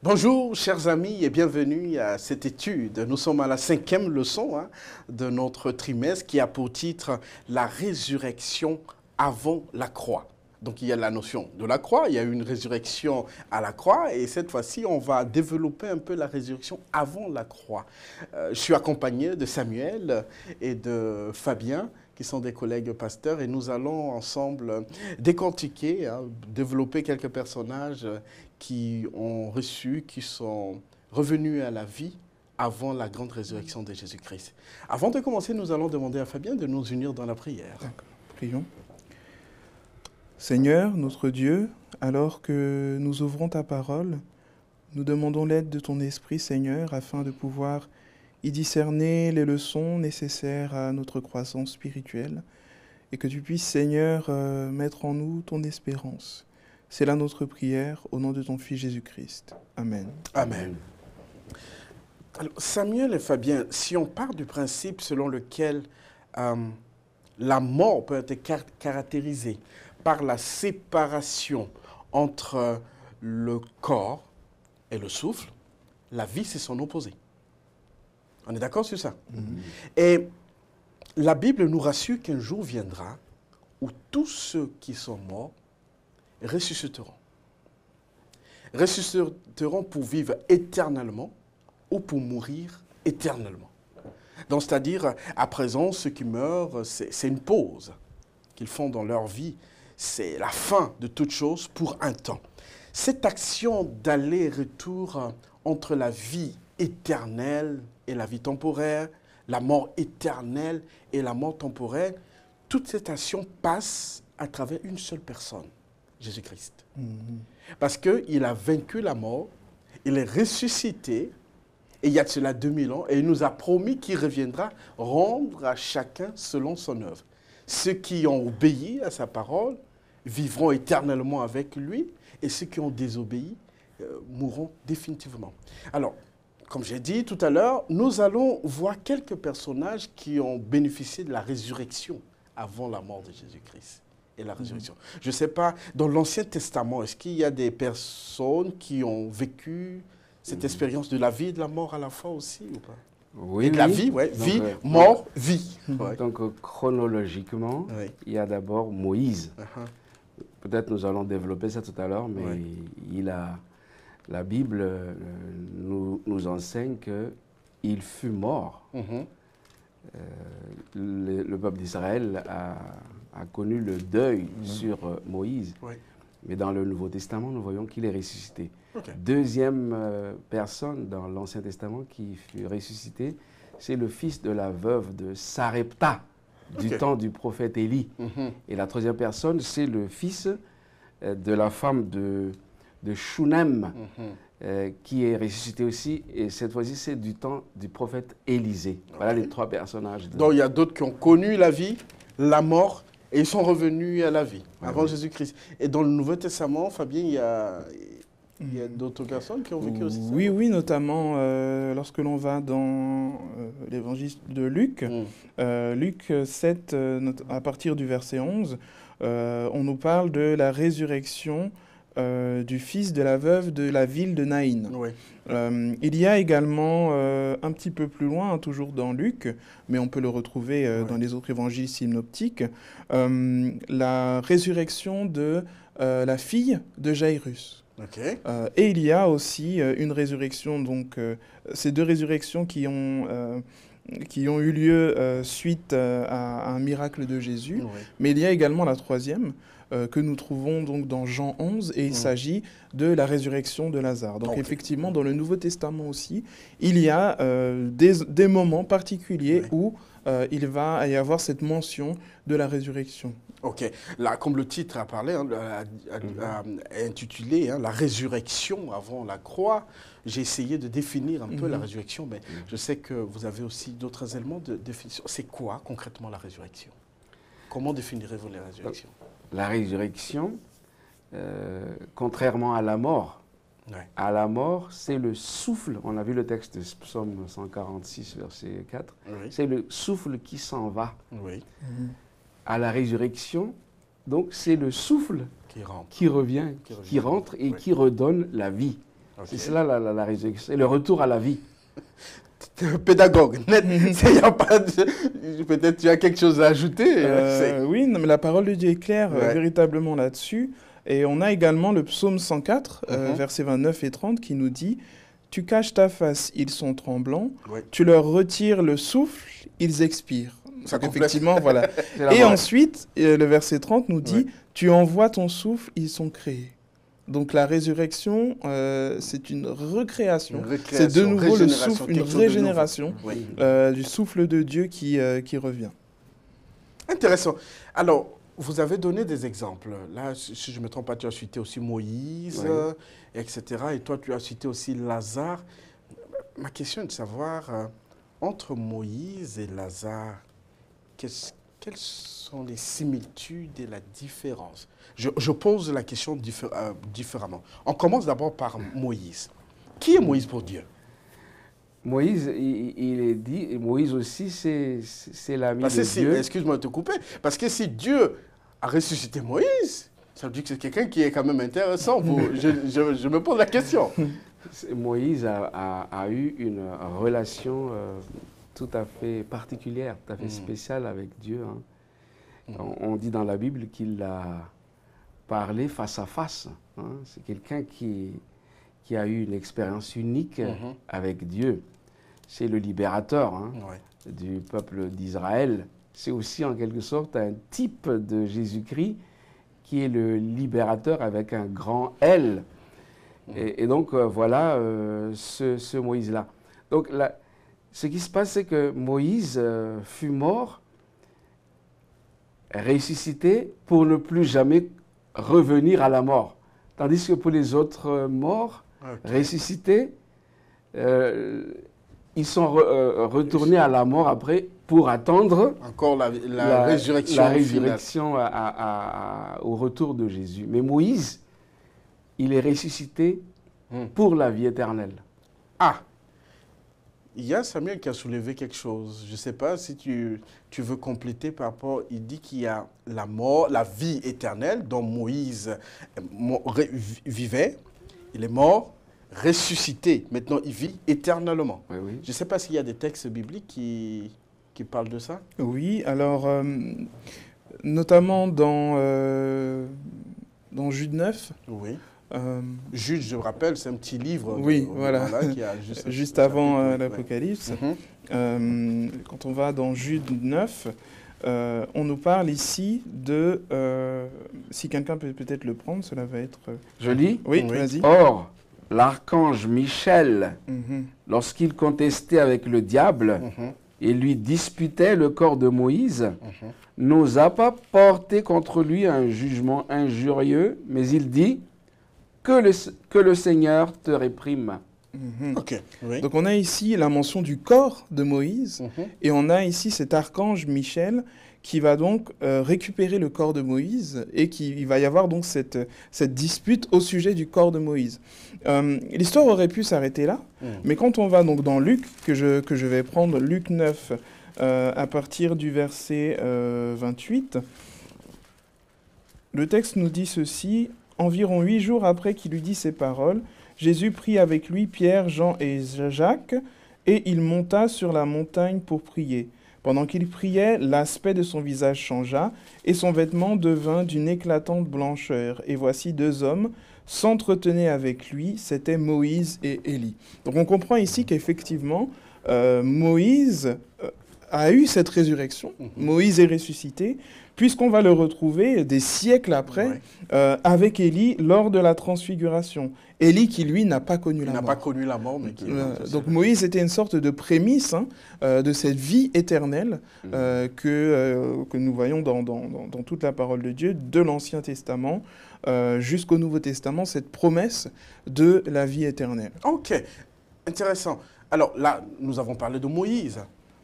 Bonjour chers amis et bienvenue à cette étude. Nous sommes à la 5e leçon de notre trimestre qui a pour titre « La résurrection avant la croix ». Donc il y a la notion de la croix, il y a une résurrection à la croix et cette fois-ci on va développer un peu la résurrection avant la croix. Je suis accompagné de Samuel et de Fabien qui sont des collègues pasteurs et nous allons ensemble décortiquer, développer quelques personnages qui ont reçu, qui sont revenus à la vie avant la grande résurrection de Jésus-Christ. Avant de commencer, nous allons demander à Fabien de nous unir dans la prière. D'accord, prions. Seigneur, notre Dieu, alors que nous ouvrons ta parole, nous demandons l'aide de ton Esprit, Seigneur, afin de pouvoir y discerner les leçons nécessaires à notre croissance spirituelle et que tu puisses, Seigneur, mettre en nous ton espérance. C'est là notre prière, au nom de ton Fils Jésus-Christ. Amen. Amen. Alors, Samuel et Fabien, si on part du principe selon lequel la mort peut être caractérisée par la séparation entre le corps et le souffle, la vie, c'est son opposé. On est d'accord sur ça? Et la Bible nous rassure qu'un jour viendra où tous ceux qui sont morts ressusciteront. Ressusciteront pour vivre éternellement ou pour mourir éternellement. Donc, c'est-à-dire, à présent, ceux qui meurent, c'est une pause qu'ils font dans leur vie. C'est la fin de toute chose pour un temps. Cette action d'aller-retour entre la vie éternelle et la vie temporaire, la mort éternelle et la mort temporaire, toute cette action passe à travers une seule personne, Jésus-Christ. Parce qu'il a vaincu la mort, il est ressuscité, et il y a de cela 2000 ans, et il nous a promis qu'il reviendra rendre à chacun selon son œuvre. Ceux qui ont obéi à sa parole vivront éternellement avec lui, et ceux qui ont désobéi mourront définitivement. Alors, comme j'ai dit tout à l'heure, nous allons voir quelques personnages qui ont bénéficié de la résurrection avant la mort de Jésus-Christ et la résurrection. Je ne sais pas, dans l'Ancien Testament, est-ce qu'il y a des personnes qui ont vécu cette expérience de la vie et de la mort à la fois aussi ou pas? Oui, et de la vie, oui. Vie, mort, vie. Donc, chronologiquement, il y a d'abord Moïse. Peut-être nous allons développer ça tout à l'heure, mais la Bible nous enseigne qu'il fut mort. Le peuple d'Israël a connu le deuil sur Moïse. Mais dans le Nouveau Testament, nous voyons qu'il est ressuscité. Deuxième personne dans l'Ancien Testament qui fut ressuscité, c'est le fils de la veuve de Sarepta, du temps du prophète Élie. Et la troisième personne, c'est le fils de la femme de Shunem, qui est ressuscité aussi. Et cette fois-ci, c'est du temps du prophète Élisée. Voilà les trois personnages. Donc, il y a d'autres qui ont connu la vie, la mort, et ils sont revenus à la vie, avant Jésus-Christ. Et dans le Nouveau Testament, Fabien, il y a d'autres personnes qui ont vécu aussi ça? Oui, notamment lorsque l'on va dans l'évangile de Luc, Luc 7, à partir du verset 11, on nous parle de la résurrection du fils de la veuve de la ville de Naïn. Il y a également, un petit peu plus loin, toujours dans Luc, mais on peut le retrouver dans les autres évangiles synoptiques, la résurrection de la fille de Jairus. Et il y a aussi une résurrection, donc ces deux résurrections qui ont eu lieu suite à un miracle de Jésus, mais il y a également la troisième que nous trouvons donc dans Jean 11, et il s'agit de la résurrection de Lazare. Donc effectivement, dans le Nouveau Testament aussi, il y a des moments particuliers où il va y avoir cette mention de la résurrection. Ok. Là, comme le titre a parlé, a intitulé la résurrection avant la croix, j'ai essayé de définir un peu la résurrection, mais je sais que vous avez aussi d'autres éléments de définition. C'est quoi concrètement la résurrection? Comment définirez-vous la résurrection? La résurrection, contrairement à la mort, à la mort, c'est le souffle, on a vu le texte de Psaume 146, verset 4, c'est le souffle qui s'en va. À la résurrection, donc c'est le souffle qui revient, qui rentre et qui redonne la vie. Okay. C'est cela la résurrection, c'est le retour à la vie. Pédagogue, net. Peut-être tu as quelque chose à ajouter. Oui, non, mais la parole de Dieu est claire véritablement là-dessus. Et on a également le psaume 104, versets 29 et 30, qui nous dit « Tu caches ta face, ils sont tremblants. Tu leur retires le souffle, ils expirent. » Effectivement, voilà. Et ensuite, le verset 30 nous dit « Tu envoies ton souffle, ils sont créés. » Donc la résurrection, c'est une recréation. C'est de nouveau le souffle, une régénération du souffle de Dieu qui revient. Intéressant. Alors, vous avez donné des exemples. Là, si je ne me trompe pas, tu as cité aussi Moïse, etc. Et toi, tu as cité aussi Lazare. Ma question est de savoir, entre Moïse et Lazare, quelles sont les similitudes et la différence? Je pose la question différemment. On commence d'abord par Moïse. Qui est Moïse pour Dieu? Moïse, il est dit, Moïse aussi, c'est l'ami de Dieu. Excuse-moi de te couper, parce que si Dieu a ressuscité Moïse, ça veut dire que c'est quelqu'un qui est quand même intéressant. Je me pose la question. Moïse a eu une relation tout à fait particulière, tout à fait spéciale avec Dieu. Hein. On dit dans la Bible qu'il a parlé face à face. Hein. C'est quelqu'un qui a eu une expérience unique avec Dieu. C'est le libérateur du peuple d'Israël. C'est aussi en quelque sorte un type de Jésus-Christ qui est le libérateur avec un grand L. Et donc voilà ce Moïse-là. Donc ce qui se passe, c'est que Moïse fut mort, ressuscité pour ne plus jamais revenir à la mort. Tandis que pour les autres morts, ressuscités, ils sont retournés à la mort après pour attendre encore la résurrection au retour de Jésus. Mais Moïse, il est ressuscité pour la vie éternelle. Ah, il y a Samuel qui a soulevé quelque chose. Je ne sais pas si tu veux compléter par rapport... Il dit qu'il y a la mort, la vie éternelle dont Moïse vivait. Il est mort, ressuscité. Maintenant, il vit éternellement. Oui, oui. Je ne sais pas s'il y a des textes bibliques qui parlent de ça. Oui, alors, notamment dans Jude 9. Oui. Jude, je me rappelle, c'est un petit livre. Oui, voilà. Qui a juste avant l'Apocalypse. Quand on va dans Jude 9, on nous parle ici de... si quelqu'un peut peut-être le prendre, cela va être... Je lis? Oui, vas-y. Or, l'archange Michel, lorsqu'il contestait avec le diable et lui disputait le corps de Moïse, n'osa pas porter contre lui un jugement injurieux, mais il dit... Que le Seigneur te réprime. Donc on a ici la mention du corps de Moïse et on a ici cet archange Michel qui va donc récupérer le corps de Moïse et il va y avoir donc cette dispute au sujet du corps de Moïse. L'histoire aurait pu s'arrêter là, mais quand on va donc dans Luc, que je vais prendre, Luc 9, à partir du verset 28, le texte nous dit ceci... Environ 8 jours après qu'il lui dit ces paroles, Jésus prit avec lui Pierre, Jean et Jacques, et il monta sur la montagne pour prier. Pendant qu'il priait, l'aspect de son visage changea, et son vêtement devint d'une éclatante blancheur. Et voici 2 hommes s'entretenaient avec lui, c'étaient Moïse et Élie. Donc on comprend ici qu'effectivement, Moïse a eu cette résurrection, Moïse est ressuscité, puisqu'on va le retrouver des siècles après avec Élie lors de la transfiguration. Élie qui, lui, n'a pas connu la mort. Il n'a pas connu la mort, mais qui... Donc Moïse était une sorte de prémisse de cette vie éternelle que nous voyons dans toute la parole de Dieu, de l'Ancien Testament jusqu'au Nouveau Testament, cette promesse de la vie éternelle. Ok, intéressant. Alors là, nous avons parlé de Moïse.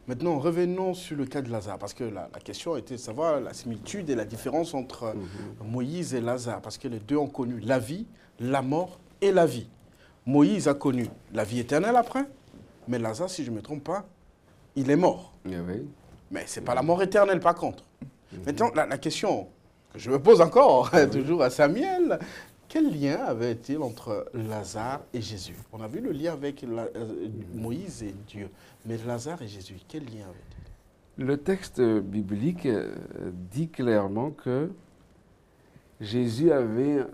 Maintenant, revenons sur le cas de Lazare, parce que la question était de savoir la similitude et la différence entre Moïse et Lazare, parce que les deux ont connu la vie, la mort et la vie. Moïse a connu la vie éternelle après, mais Lazare, si je ne me trompe pas, il est mort. Oui. Mais ce n'est pas la mort éternelle, par contre. Maintenant, la question que je me pose encore, toujours à Samuel, Quel lien avait-il entre Lazare et Jésus? On a vu le lien avec Moïse et Dieu, mais Lazare et Jésus, quel lien avait-il? Le texte biblique dit clairement que Jésus avait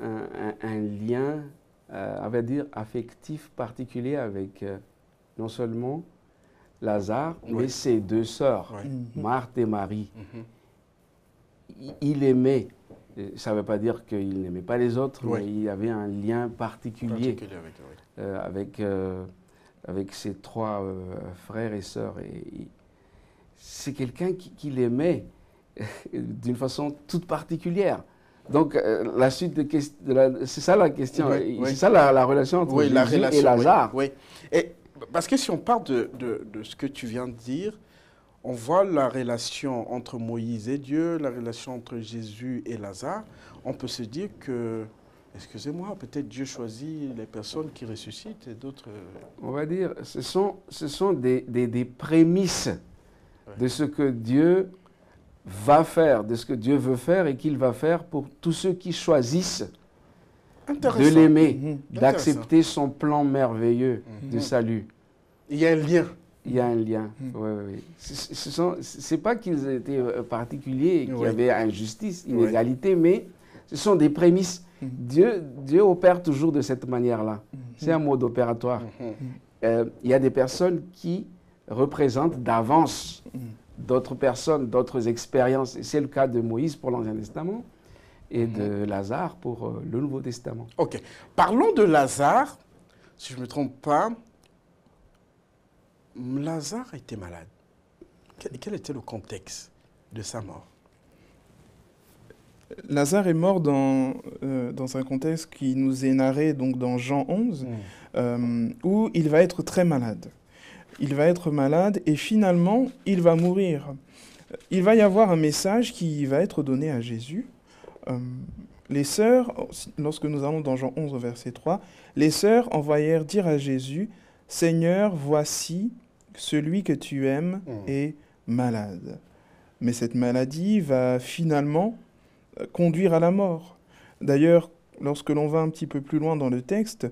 un lien, on va dire, affectif particulier avec non seulement Lazare, mais ses deux sœurs, Marthe et Marie. Il aimait, ça ne veut pas dire qu'il n'aimait pas les autres, mais il y avait un lien particulier avec ses trois frères et sœurs. Et c'est quelqu'un qui l'aimait d'une façon toute particulière. Donc, la suite c'est ça la question, c'est ça la relation entre Jésus et Lazare. Et, parce que si on parle de ce que tu viens de dire, on voit la relation entre Moïse et Dieu, la relation entre Jésus et Lazare. On peut se dire que, excusez-moi, peut-être Dieu choisit les personnes qui ressuscitent et d'autres... On va dire, ce sont des prémices de ce que Dieu va faire, de ce que Dieu veut faire et qu'il va faire pour tous ceux qui choisissent de l'aimer, d'accepter son plan merveilleux de salut. Il y a un lien. Il y a un lien, oui. Ce n'est pas qu'ils étaient particuliers et qu'il y avait injustice, inégalité, mais ce sont des prémices. Dieu opère toujours de cette manière-là. C'est un mode opératoire. Il y a des personnes qui représentent d'avance d'autres personnes, d'autres expériences. C'est le cas de Moïse pour l'Ancien Testament et de Lazare pour le Nouveau Testament. Ok. Parlons de Lazare, si je ne me trompe pas. Lazare était malade. Quel était le contexte de sa mort? Lazare est mort dans un contexte qui nous est narré donc dans Jean 11, où il va être très malade. Il va être malade et finalement, il va mourir. Il va y avoir un message qui va être donné à Jésus. Les sœurs, lorsque nous allons dans Jean 11 au verset 3, les sœurs envoyèrent dire à Jésus, « Seigneur, voici, celui que tu aimes est malade. » Mais cette maladie va finalement conduire à la mort. D'ailleurs, lorsque l'on va un petit peu plus loin dans le texte,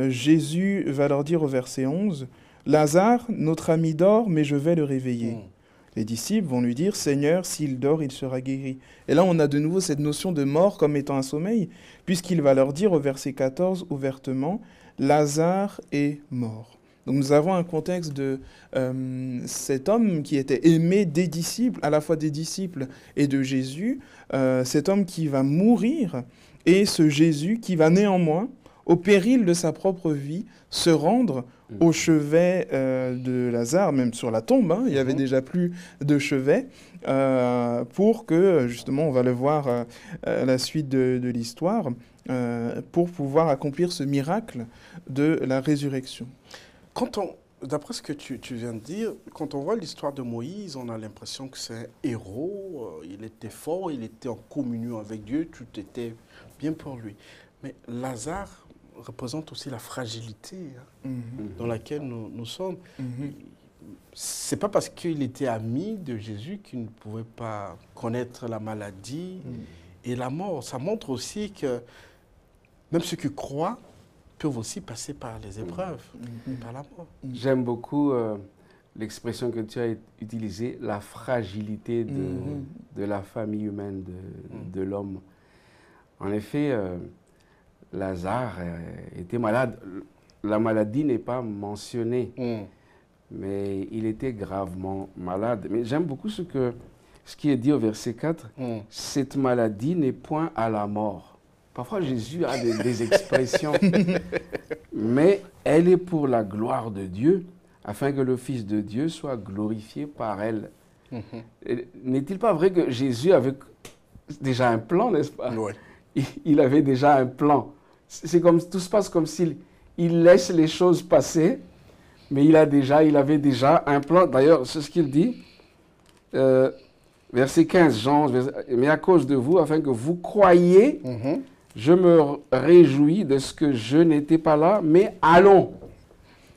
Jésus va leur dire au verset 11, « Lazare, notre ami dort, mais je vais le réveiller. » Les disciples vont lui dire, « Seigneur, s'il dort, il sera guéri. » Et là, on a de nouveau cette notion de mort comme étant un sommeil, puisqu'il va leur dire au verset 14 ouvertement, « Lazare est mort. » Donc nous avons un contexte de cet homme qui était aimé des disciples, à la fois des disciples et de Jésus, cet homme qui va mourir, et ce Jésus qui va néanmoins, au péril de sa propre vie, se rendre au chevet de Lazare, même sur la tombe, il n'y avait déjà plus de chevet, pour que, justement, on va le voir à la suite de l'histoire, pour pouvoir accomplir ce miracle de la résurrection. D'après ce que tu viens de dire, quand on voit l'histoire de Moïse, on a l'impression que c'est un héros, il était fort, il était en communion avec Dieu, tout était bien pour lui. Mais Lazare représente aussi la fragilité dans laquelle nous sommes. C'est pas parce qu'il était ami de Jésus qu'il ne pouvait pas connaître la maladie et la mort. Ça montre aussi que même ceux qui croient peuvent aussi passer par les épreuves, par la mort. J'aime beaucoup l'expression que tu as utilisée, la fragilité de la famille humaine, de l'homme. En effet, Lazare était malade. La maladie n'est pas mentionnée, mais il était gravement malade. Mais j'aime beaucoup ce qui est dit au verset 4, cette maladie n'est point à la mort. Parfois, Jésus a des expressions, mais elle est pour la gloire de Dieu, afin que le Fils de Dieu soit glorifié par elle. N'est-il pas vrai que Jésus avait déjà un plan, n'est-ce pas? Il avait déjà un plan. C'est comme, tout se passe comme s'il laisse les choses passer, mais il avait déjà un plan. D'ailleurs, c'est ce qu'il dit, verset 15, Jean, mais à cause de vous, afin que vous croyiez, je me réjouis de ce que je n'étais pas là, mais allons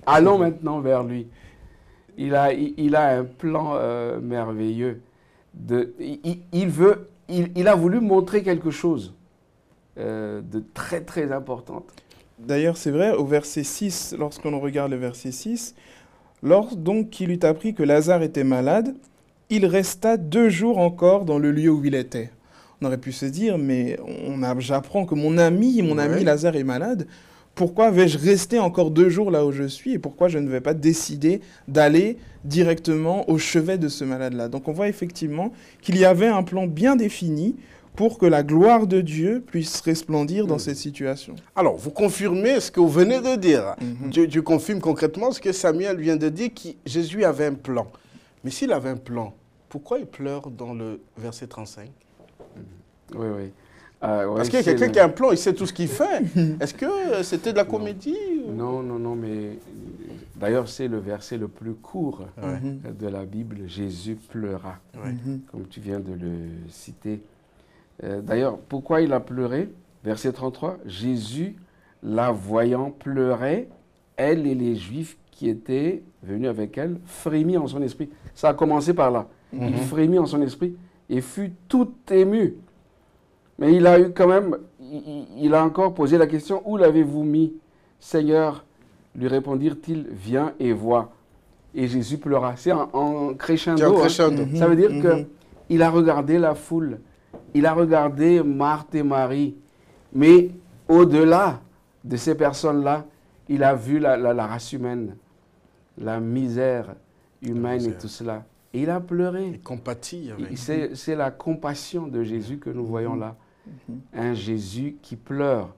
maintenant vers lui. Il a un plan merveilleux. Il a voulu montrer quelque chose. de très très importante. D'ailleurs, c'est vrai, au verset 6, lorsqu'on regarde le verset 6, lors donc qu'il eut appris que Lazare était malade, il resta 2 jours encore dans le lieu où il était. On aurait pu se dire, mais j'apprends que mon ami Lazare est malade, pourquoi vais-je rester encore 2 jours là où je suis et pourquoi je ne vais pas décider d'aller directement au chevet de ce malade-là? Donc on voit effectivement qu'il y avait un plan bien défini pour que la gloire de Dieu puisse resplendir dans cette situation. Alors, vous confirmez ce que vous venez de dire. Dieu confirme concrètement ce que Samuel vient de dire, que Jésus avait un plan. Mais s'il avait un plan, pourquoi il pleure dans le verset 35? Oui, oui. Parce qu'il y a quelqu'un qui a un plan, il sait tout ce qu'il fait. Est-ce que c'était de la comédie? Non, non, non, mais d'ailleurs, c'est le verset le plus court de la Bible. Jésus pleura, comme tu viens de le citer. D'ailleurs, pourquoi il a pleuré? Verset 33, Jésus, la voyant pleurer, elle et les Juifs qui étaient venus avec elle, frémit en son esprit. Ça a commencé par là. Il frémit en son esprit et fut tout ému. Mais il a eu quand même, il a encore posé la question, où l'avez-vous mis, Seigneur? Lui répondirent-ils, viens et vois. Et Jésus pleura. C'est en crescendo. Ça veut dire qu'il a regardé la foule. Il a regardé Marthe et Marie, mais au-delà de ces personnes-là, il a vu la race humaine, la misère humaine et tout cela. Et il a pleuré. Il compatit avec. C'est la compassion de Jésus que nous voyons là. Un Jésus qui pleure.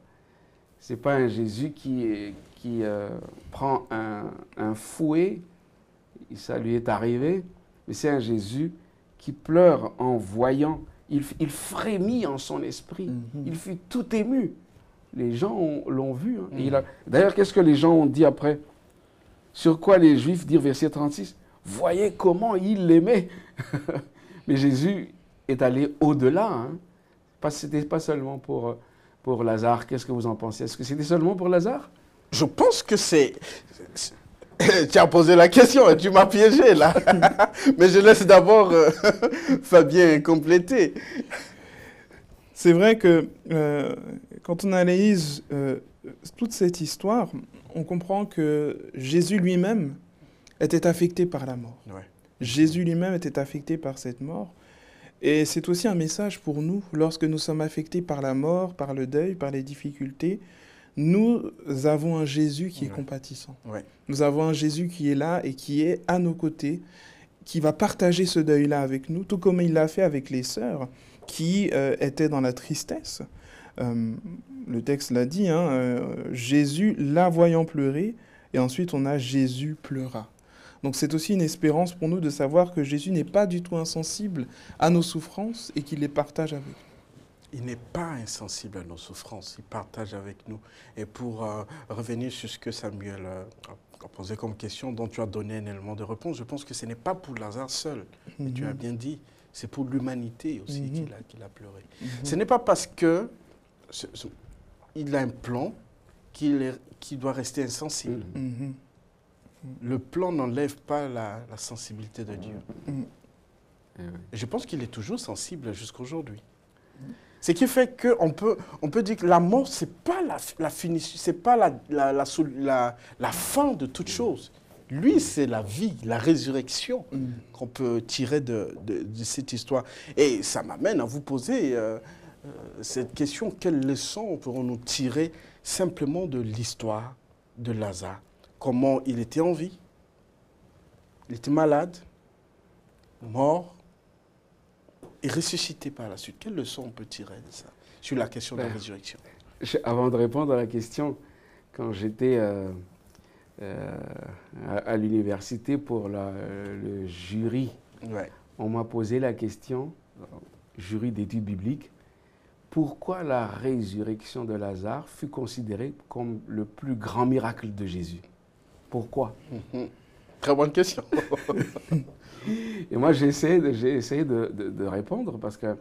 Ce n'est pas un Jésus qui prend un fouet, ça lui est arrivé, mais c'est un Jésus qui pleure en voyant. Il frémit en son esprit. Il fut tout ému. Les gens l'ont vu. D'ailleurs, qu'est-ce que les gens ont dit après? Sur quoi les Juifs dirent, verset 36, « Voyez comment il l'aimait !» Mais Jésus est allé au-delà. Ce n'était pas seulement pour Lazare. Qu'est-ce que vous en pensez? Est-ce que c'était seulement pour Lazare? Je pense que c'est... Tu as posé la question et tu m'as piégé là. Mais je laisse d'abord Fabien compléter. C'est vrai que quand on analyse toute cette histoire, on comprend que Jésus lui-même était affecté par la mort. Ouais. Jésus lui-même était affecté par cette mort. Et c'est aussi un message pour nous, lorsque nous sommes affectés par la mort, par le deuil, par les difficultés. Nous avons un Jésus qui est compatissant. Ouais. Nous avons un Jésus qui est là et qui est à nos côtés, qui va partager ce deuil-là avec nous, tout comme il l'a fait avec les sœurs qui étaient dans la tristesse. Le texte l'a dit, Jésus la voyant pleurer, et ensuite on a Jésus pleura. Donc c'est aussi une espérance pour nous de savoir que Jésus n'est pas du tout insensible à nos souffrances et qu'il les partage avec nous. Il n'est pas insensible à nos souffrances, il partage avec nous. Et pour revenir sur ce que Samuel a posé comme question, dont tu as donné un élément de réponse, je pense que ce n'est pas pour Lazare seul, mais tu as bien dit, c'est pour l'humanité aussi qu'il a pleuré. Ce n'est pas parce que il a un plan qu'il doit rester insensible. Le plan n'enlève pas la sensibilité de Dieu. Je pense qu'il est toujours sensible jusqu'à aujourd'hui. Ce qui fait qu'on peut dire que la mort, ce n'est pas la finition, ce n'est pas la fin de toute chose. Lui, c'est la vie, la résurrection qu'on peut tirer de cette histoire. Et ça m'amène à vous poser cette question. Quelle leçon pourrons-nous tirer simplement de l'histoire de Lazare? Comment il était en vie? Il était malade, mort, et ressuscité par la suite. Quelle leçon on peut tirer de ça, sur la question de la résurrection? Avant de répondre à la question, quand j'étais à l'université pour le jury, on m'a posé la question, jury d'études bibliques, pourquoi la résurrection de Lazare fut considérée comme le plus grand miracle de Jésus? Pourquoi? Très bonne question. Et moi, j'ai essayé de répondre parce que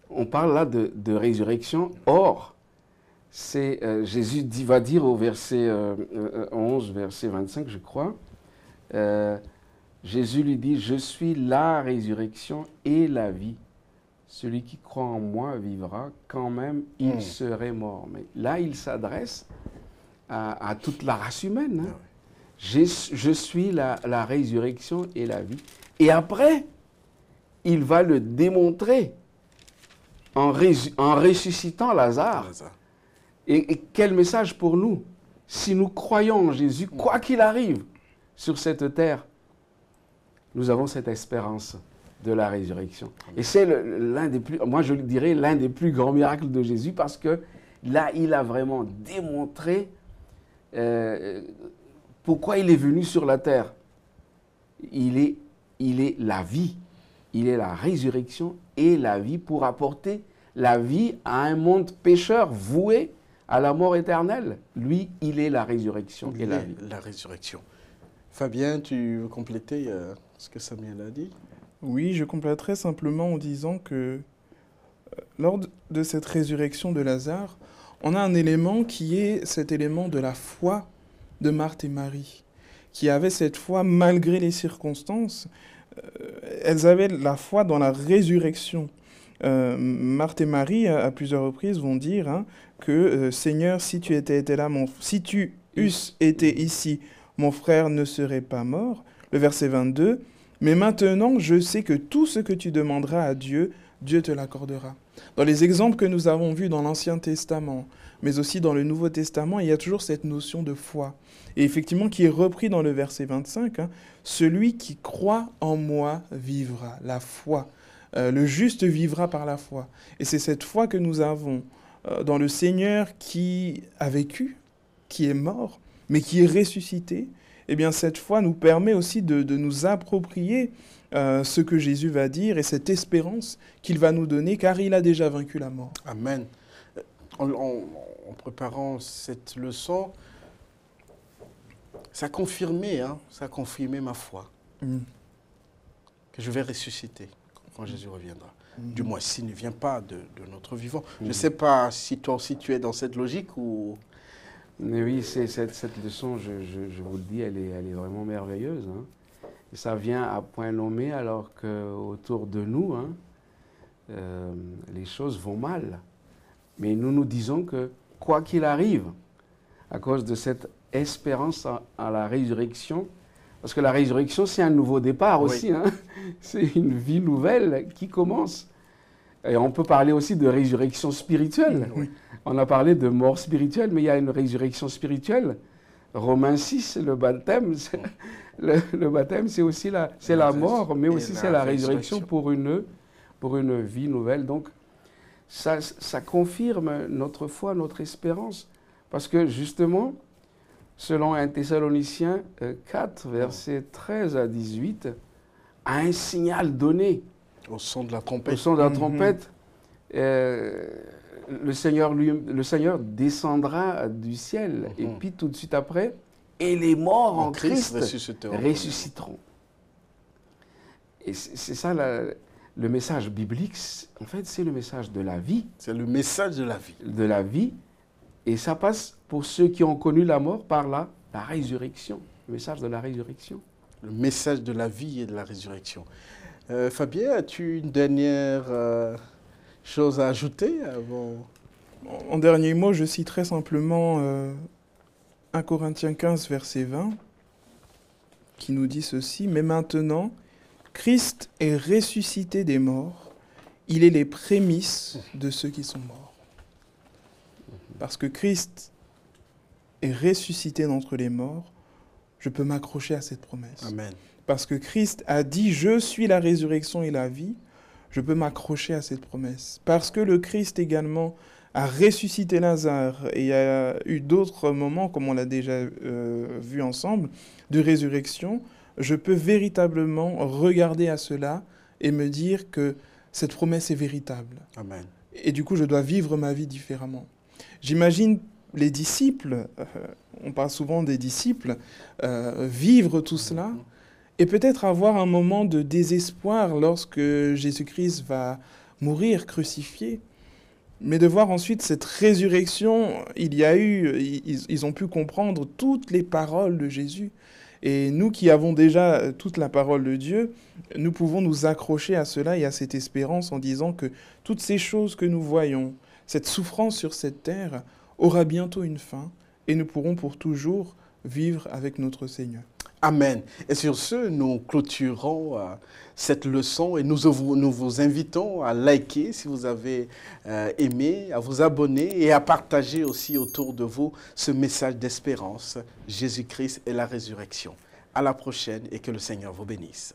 on parle là de résurrection. Or, Jésus va dire au verset 11, verset 25, je crois, Jésus lui dit, je suis la résurrection et la vie. Celui qui croit en moi vivra quand même il serait mort. Mais là, il s'adresse à toute la race humaine. Hein. Je suis la résurrection et la vie. Et après, il va le démontrer en ressuscitant Lazare. Et quel message pour nous? Si nous croyons en Jésus, quoi qu'il arrive sur cette terre, nous avons cette espérance de la résurrection. Et c'est l'un des plus, moi je dirais, l'un des plus grands miracles de Jésus, parce que là, il a vraiment démontré pourquoi il est venu sur la terre. Il est la vie, il est la résurrection et la vie pour apporter la vie à un monde pécheur voué à la mort éternelle. Lui, il est la résurrection et la vie. La résurrection. Fabien, tu veux compléter ce que Samuel a dit? Oui, je compléterai simplement en disant que lors de cette résurrection de Lazare, on a un élément qui est cet élément de la foi de Marthe et Marie, qui avaient cette foi malgré les circonstances. Elles avaient la foi dans la résurrection. Marthe et Marie, à plusieurs reprises, vont dire que Seigneur, si tu eusses été ici, mon frère ne serait pas mort. Le verset 22, mais maintenant, je sais que tout ce que tu demanderas à Dieu, Dieu te l'accordera. Dans les exemples que nous avons vus dans l'Ancien Testament, mais aussi dans le Nouveau Testament, il y a toujours cette notion de foi. Et effectivement, qui est repris dans le verset 25, celui qui croit en moi vivra, la foi. Le juste vivra par la foi. Et c'est cette foi que nous avons dans le Seigneur qui a vécu, qui est mort, mais qui est ressuscité. Eh bien, cette foi nous permet aussi de nous approprier ce que Jésus va dire et cette espérance qu'il va nous donner, car il a déjà vaincu la mort. Amen. En préparant cette leçon, ça a confirmé ma foi, que je vais ressusciter quand Jésus reviendra. Du moins, s'il ne vient pas de notre vivant. Je ne sais pas si toi aussi tu es dans cette logique ou... Mais oui, cette leçon, je vous le dis, elle est vraiment merveilleuse. Hein. Et ça vient à point nommé alors qu'autour de nous, les choses vont mal. Mais nous nous disons que quoi qu'il arrive, à cause de cette espérance à la résurrection, parce que la résurrection, c'est un nouveau départ aussi. Hein. C'est une vie nouvelle qui commence. Et on peut parler aussi de résurrection spirituelle. Oui. On a parlé de mort spirituelle, mais il y a une résurrection spirituelle. Romains 6, le baptême, le baptême, c'est aussi la mort, mais aussi c'est la résurrection pour une vie nouvelle. Donc, ça confirme notre foi, notre espérance. Parce que justement, selon 1 Thessaloniciens 4, versets 13 à 18, à un signal donné, au son de la trompette, le Seigneur descendra du ciel. Et puis tout de suite après, et les morts en Christ ressusciteront. Et c'est ça le message biblique. En fait, c'est le message de la vie. C'est le message de la vie. De la vie. Et ça passe pour ceux qui ont connu la mort par la résurrection. Le message de la résurrection. Le message de la vie et de la résurrection. Fabien, as-tu une dernière chose à ajouter avant? En dernier mot, je citerai simplement 1 Corinthiens 15, verset 20, qui nous dit ceci. « Mais maintenant, Christ est ressuscité des morts. Il est les prémices de ceux qui sont morts. » Parce que Christ est ressuscité d'entre les morts, je peux m'accrocher à cette promesse. Amen. Parce que Christ a dit « Je suis la résurrection et la vie », je peux m'accrocher à cette promesse. Parce que le Christ également a ressuscité Lazare et il y a eu d'autres moments, comme on l'a déjà vu ensemble, de résurrection, je peux véritablement regarder à cela et me dire que cette promesse est véritable. Amen. Et du coup, je dois vivre ma vie différemment. J'imagine les disciples, on parle souvent des disciples, vivre tout cela, et peut-être avoir un moment de désespoir lorsque Jésus-Christ va mourir crucifié, mais de voir ensuite cette résurrection, ils ont pu comprendre toutes les paroles de Jésus. Et nous qui avons déjà toute la parole de Dieu, nous pouvons nous accrocher à cela et à cette espérance en disant que toutes ces choses que nous voyons, cette souffrance sur cette terre, aura bientôt une fin et nous pourrons pour toujours vivre avec notre Seigneur. Amen. Et sur ce, nous clôturons cette leçon et nous vous invitons à liker si vous avez aimé, à vous abonner et à partager aussi autour de vous ce message d'espérance. Jésus-Christ est la résurrection. À la prochaine et que le Seigneur vous bénisse.